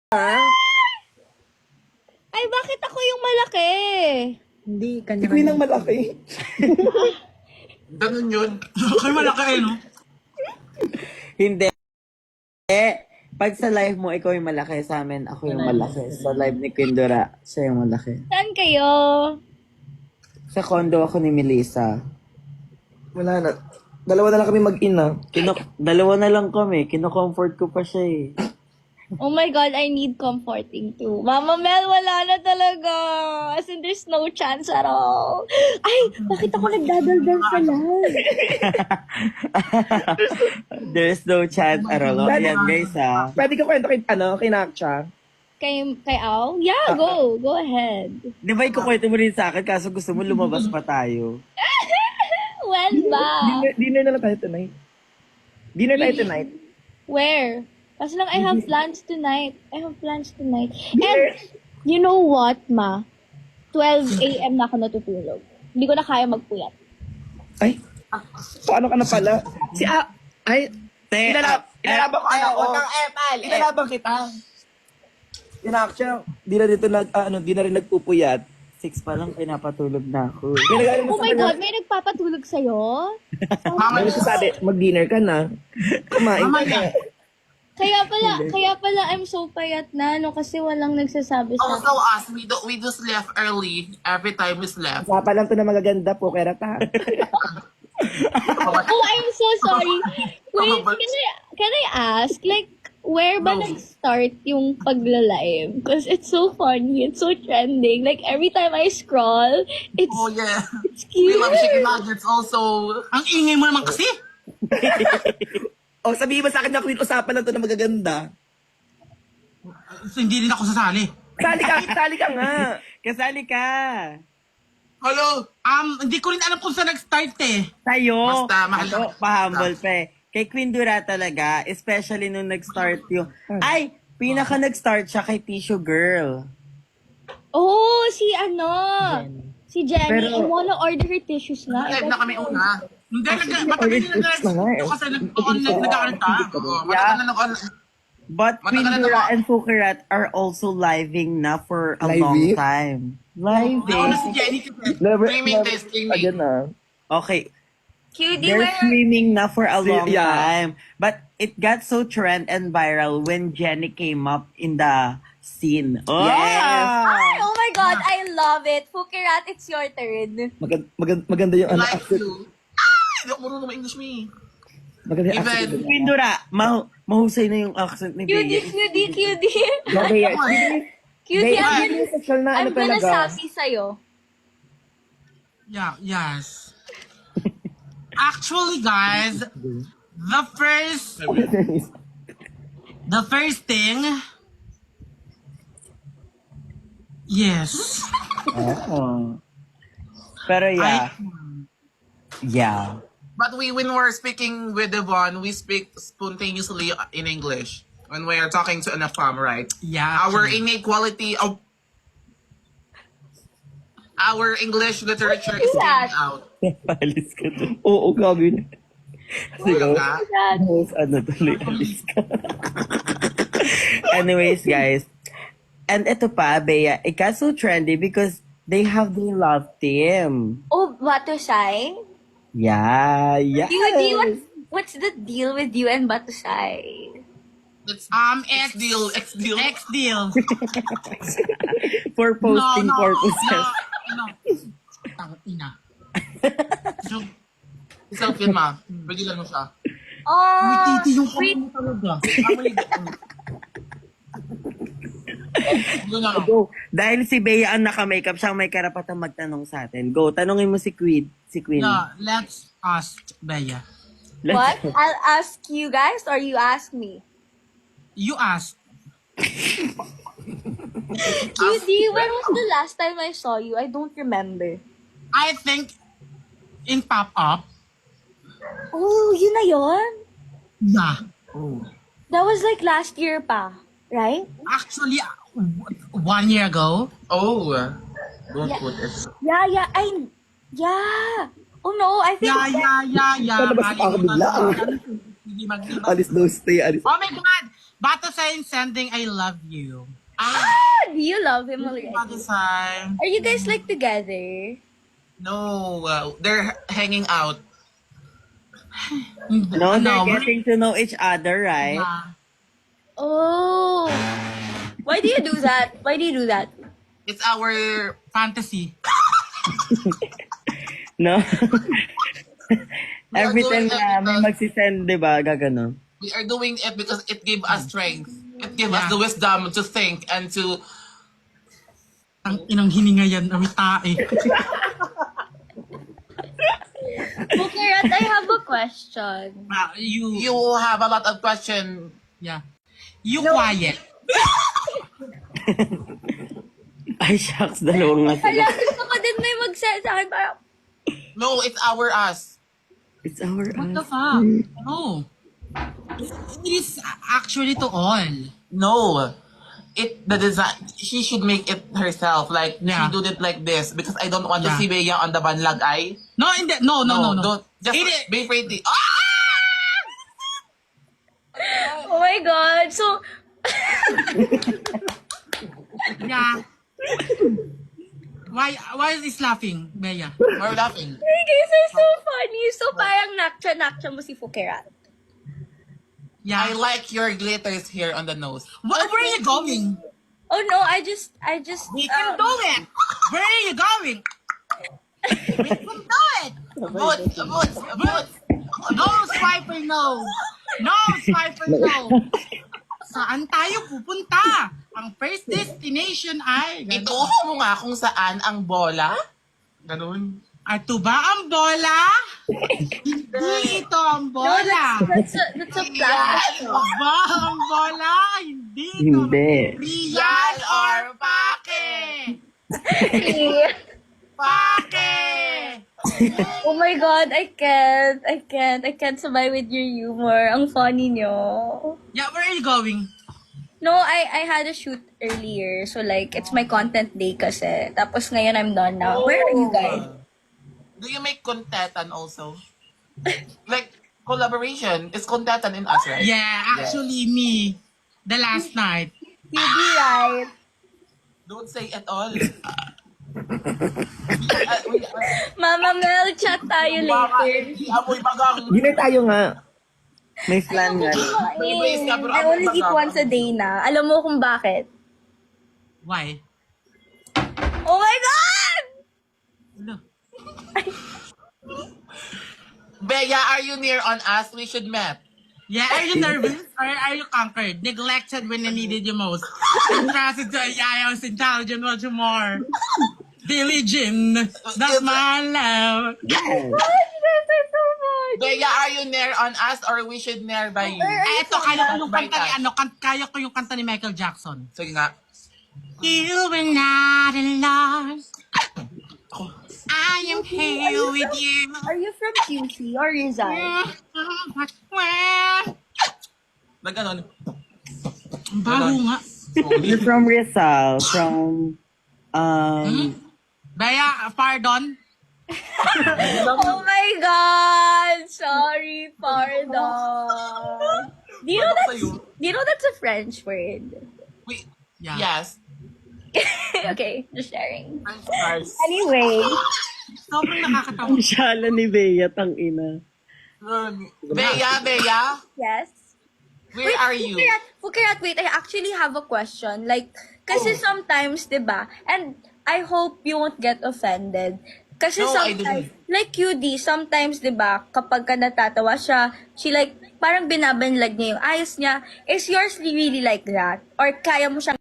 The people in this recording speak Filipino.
Ay, bakit ako yung malaki? Hindi, Si kanya Queen ang malaki. Ganun yun. Kayo malaki no? Hindi. Pag sa live mo, ikaw yung malaki. Sa amin, ako yung malaki. Sa live ni Queen Dora, siya yung malaki. Saan kayo? Sa condo ako ni Melissa. Wala na. Dalawa na lang kami mag-ina. Dalawa na lang kami. Kino-comfort ko pa siya eh. Oh my God, I need comforting too. Mama Mel, wala na talaga. As in, there's no chance at all. Ay, bakit ako nagdadaldal sa live? There's no chance at all. Ayan guys ha. Pwede ka kwento kay Nakcha? Kay Al? Yeah, go. Go ahead. Di ba ikukwento mo rin sa akin kaso gusto mo lumabas pa tayo? When ba? Dinner na lang tayo tonight. Dinner tayo tonight. Where? Kasi lang, I have plans tonight. And, you know what, ma? 12 a.m. na ako natutulog. Hindi ko na kaya magpuyat. Ay, paano ka na pala? Inalabang ko ako. Inalabang kita. Nakcha, di na rin nagpupuyat. 6 pa lang pinapatulog na ako. Oh my God, may nagpapatulog sa'yo? Mama, Ano sabi, mag-dinner ka na. Kumain ka na. Kaya pala, I'm so payat na, no? Kasi walang nagsasabi sa also us, we just left early. Every time we slept. Sapa lang to na magaganda po, kaya ta. Oh, I'm so sorry. Wait, can I ask, like, where ba nag-start yung pagla-live? Because it's so funny, it's so trending. Like, every time I scroll, it's Oh yeah. cute. We love chicken nuggets also. Ang ingay mo naman kasi. O, sabihin mo sa akin na Queen, usapan lang to na magaganda. So, hindi rin ako sasali. Sali ka nga. Kasali ka! Hello? Hindi ko rin alam kung saan nag-start eh. Sa'yo! Basta, mahal Ako, lang. pa-humble pa eh. Kay Queen Dura talaga, especially nung nag-start yung... Ay! Pinaka nag-start siya kay Tissue Girl. Oh, si Jenny. Pero- I wanna order her tissues na. Live na kami una. Hindi, matagal na nag-live. Kasi nag-online nag-aaral ka. Matagal na nag-online. But Queen Matagal na Dura naman. and Fukerat are also living na for a Living? long time. Nauna Living. si Jenny kasi. Streaming. Again na. Okay, Cutie, they're streaming na for a long Yeah. time. But it got so trend and viral when Jenny came up in the scene. Oh! Ay, oh my God, I love it. Fukirat, it's your turn. Maganda yung ano. Like you. Hindi ako marunong ma-English me. Maganda yung Even- accent. Queen Dura, mahusay na yung accent ni Cutie, Bea. cutie. Grabe yan. Cutie, Hindi yung sexual na ano I'm gonna talaga. sassy sa'yo. Yeah, yes. Actually, guys, the first thing, yes. Oh. Pero yeah. Yeah. But when we're speaking with Devon, we speak spontaneously in English when we are talking to an AFAM, right? Yeah. Our inequality of our English literature is that? getting out. Paalis ka doon. Oo, gagawin. Sige nga. Ano tuloy, alis ka. Anyways, guys. And ito pa, Bea, it got so trendy because they have the love team. Oh, Batusay? Yeah, yeah. Cutie, what's the deal with you and Batusay? It's X deal. X deal. For posting purposes. No. Tangina. So, selfie ma. Bigyan mo siya. Oh, Titi yung sweet. kamay mo talaga. Kamay. Go. Dahil si Bea ang naka-makeup, siyang may karapatang magtanong sa atin. Go, tanongin mo si Queen. Si Queen. Yeah, let's ask Bea. What? I'll ask you guys or you ask me? You ask. Cutie, when was the last time I saw you? I don't remember. I think in pop-up, Oh, yun na yun? yeah. That was like last year pa, right? Actually, 1 year ago. Oh. Don't Yeah. put it. Yeah. Oh no, I think... Yeah. Palabas pa ako bigla. Hindi mag-iba. Alis daw stay, alis. Oh my God! Bata sign sending I love you. Do you love him already? Bata sign. Are you guys like together? No, they're hanging out. No, they're we're- getting to know each other, right? Yeah. Oh. Why do you do that? Why do you do that? It's our Fantasy. No? Every doing time it na may because- magsisend, di ba? Gaganon. we are doing it because it gave us strength. It gave us Yeah. the wisdom to think and to Ang inang hininga yan, ang tae. Okay, Rat, I have a question. You, you have a lot of questions. yeah. You quiet. Ay, shucks, dalawang nga sila. Hala, gusto ko din may mag-send sa akin. Parang, No, it's our us. It's our What the us. fuck? No. It is actually to all. No. The design, she should make it herself. Like, Yeah. she did it like this because I don't want to Yeah. see Bea on the banlag eye. No, hindi. No. Don't. Just It- be pretty. Ah! oh my God. So, Yeah. Why is this laughing, Bea? We're laughing. you guys are so funny. So, parang nakcha mo si Fukerat. Yeah. I like your glitters here on the nose. Where are you going? Oh no, I just, We can do it. Where are you going? We can do it. Boots. No, swiper, no. No, swiper, no. Saan tayo pupunta? Ang first destination ay... Ituro mo nga kung saan ang bola. Ganun. Ito ba ang bola? Hindi ito ang no, bola. that's a plastic. Ito ba ang bola? Hindi ito. Hindi. Real or pake? Pake! Oh my God, I can't survive with your humor. Ang funny nyo. Yeah, where are you going? No, I had a shoot earlier. So like, it's my content day kasi. Tapos ngayon I'm done now. Where are you guys? Do you make contetan also? Like, collaboration is contetan in us, right? Yeah, actually me. The last night. You be right. Don't say at all. Mama Mel, chat tayo later. Amoy bagang. Hindi tayo nga. May flan nga. I only eat once a day na. Alam mo kung bakit? Why? Oh my God! Ano? Bea, are you near on us? We should met. Yeah, are you nervous? Or are you conquered? Neglected when I needed you most. Entrusted to I was intelligent much more. Diligent. That's my love. You guys are so funny. Bea, are you near on us or we should near by you? Eh, ito, kaya ko yung kanta ni kaya ko yung kanta ni Michael Jackson. Sige nga. You were not alone. I am here with you. Are you from QC or Rizal? Nag-ganon. Ang baho nga. You're from Rizal, from, Bea, pardon? Oh my God! Sorry, pardon. Do you know that's a French word? We, Yeah. Yes. Okay, just sharing. French fries. Anyway, Sobrang nakakatawa. ang shala ni Bea, tang ina. Bea, yes. where are you? Fukirat, wait, I actually have a question. Like, kasi sometimes, diba, and I hope you won't get offended. Kasi No, I sometimes, didn't. like QD, sometimes, diba, kapag ka natatawa siya, she like, parang binabanlag niya yung ayos niya. Is yours really like that? Or kaya mo siyang